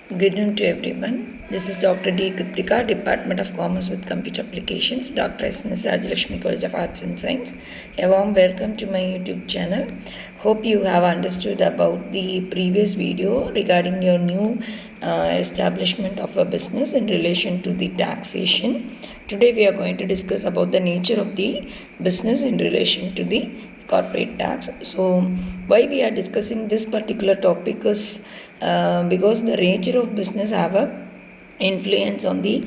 Good noon to everyone. This is Dr. D. Kritika, Department of Commerce with Computer Applications, Dr. Snsinstitutions College of Arts and Science. A warm welcome to my YouTube channel. Hope you have understood about the previous video regarding your new establishment of a business in relation to the taxation. Today we are going to discuss about the nature of the business in relation to the corporate tax. So why we are discussing this particular topic is because the nature of business have a influence on the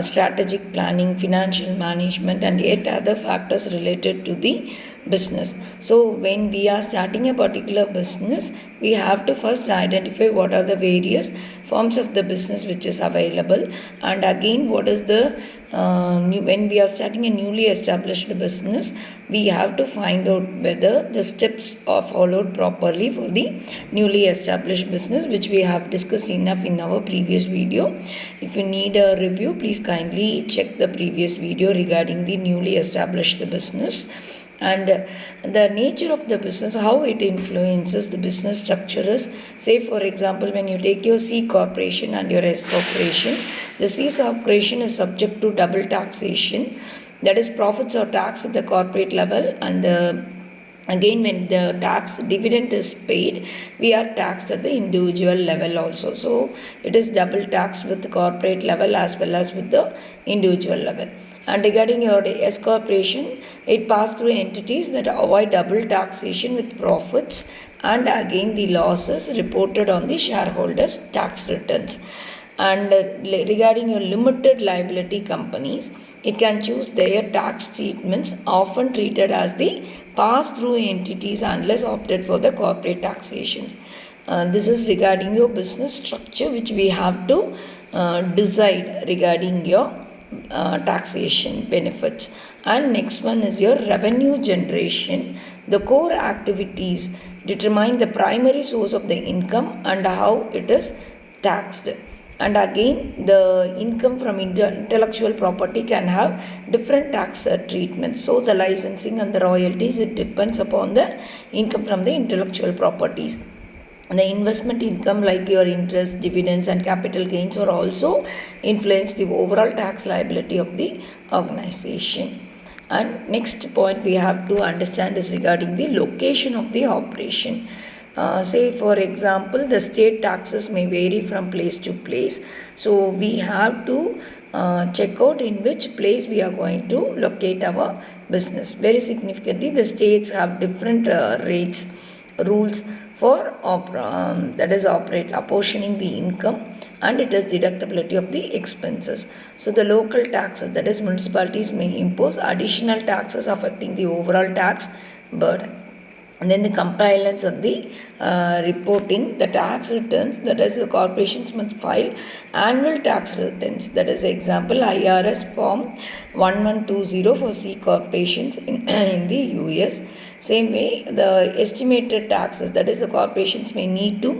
strategic planning, financial management, and yet other factors related to the business. So when we are starting a particular business, we have to first identify what are the various forms of the business which is available, and again what is the when we are starting a newly established business, we have to find out whether the steps are followed properly for the newly established business, which we have discussed enough in our previous video. If you need a review, please kindly check the previous video regarding the newly established business. And the nature of the business, how it influences the business structure is, say for example, when you take your C corporation and your S corporation, the C corporation is subject to double taxation, that is profits are taxed at the corporate level, and again when the tax dividend is paid, we are taxed at the individual level also. So it is double taxed with the corporate level as well as with the individual level. And regarding your S corporation, it passed through entities that avoid double taxation with profits and again the losses reported on the shareholders' tax returns. And regarding your limited liability companies, it can choose their tax treatments, often treated as the pass-through entities unless opted for the corporate taxation. This is regarding your business structure, which we have to decide regarding your taxation benefits. And next one is your revenue generation. The core activities determine the primary source of the income and how it is taxed. And again, the income from intellectual property can have different tax treatments. So the licensing and the royalties, it depends upon the income from the intellectual properties. The investment income like your interest, dividends and capital gains are also influence the overall tax liability of the organization. And next point we have to understand is regarding the location of the operation. Say for example, the state taxes may vary from place to place. So we have to check out in which place we are going to locate our business. Very significantly, the states have different rates, rules for apportioning the income, and it is deductibility of the expenses. So the local taxes, that is municipalities, may impose additional taxes affecting the overall tax burden. And then the compliance on the reporting the tax returns, that is the corporations must file annual tax returns, that is example IRS form 1120 for C corporations in the US. Same way the estimated taxes, that is the corporations may need to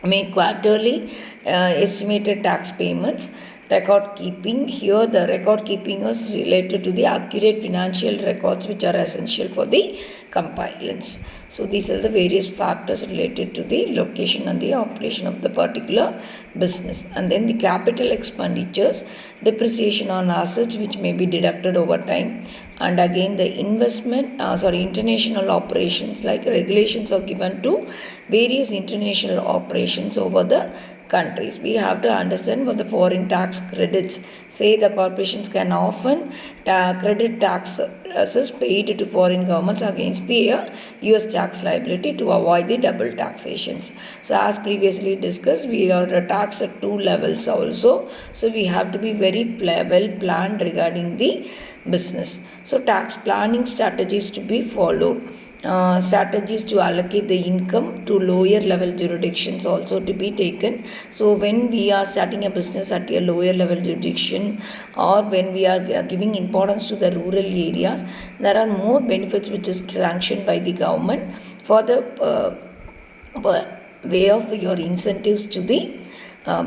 make quarterly estimated tax payments. Record keeping, here the record keeping is related to the accurate financial records which are essential for the compliance. So these are the various factors related to the location and the operation of the particular business. And then the capital expenditures, depreciation on assets which may be deducted over time. And again the international operations, like regulations are given to various international operations over the countries. We have to understand what the foreign tax credits. Say the corporations can often credit taxes paid to foreign governments against the US tax liability to avoid the double taxations. So as previously discussed, we are taxed at two levels also. So we have to be very well planned regarding the business. So tax planning strategies to be followed. Strategies to allocate the income to lower level jurisdictions also to be taken. So when we are starting a business at a lower level jurisdiction, or when we are giving importance to the rural areas, there are more benefits which is sanctioned by the government for the way of your incentives to the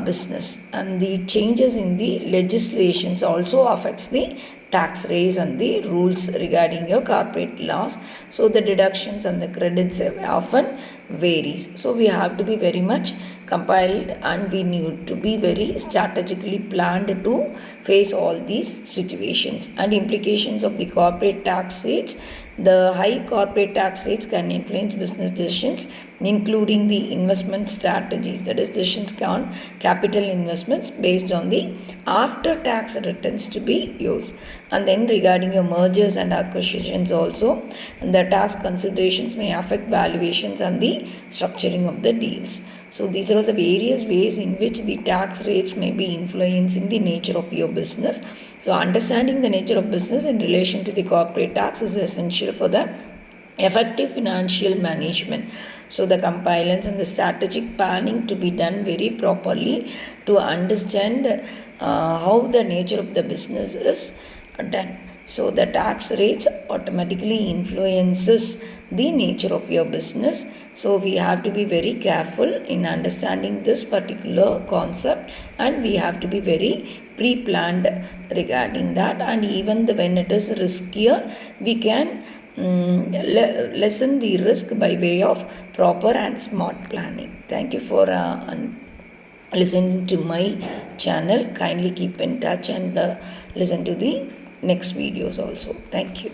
business. And the changes in the legislations also affects the tax rates and the rules regarding your corporate laws. So the deductions and the credits often varies. So we have to be very much compiled, and we need to be very strategically planned to face all these situations. And implications of the corporate tax rates. The high corporate tax rates can influence business decisions, including the investment strategies, that is, decisions on capital investments based on the after tax returns to be used. And then regarding your mergers and acquisitions also, the tax considerations may affect valuations and the structuring of the deals. So these are the various ways in which the tax rates may be influencing the nature of your business. So understanding the nature of business in relation to the corporate tax is essential for the effective financial management. So the compliance and the strategic planning to be done very properly to understand how the nature of the business is done. So the tax rates automatically influences the nature of your business. So we have to be very careful in understanding this particular concept, and we have to be very pre-planned regarding that. And even when it is riskier, we can lessen the risk by way of proper and smart planning. Thank you for listening to my channel. Kindly keep in touch and listen to the next videos also. Thank you.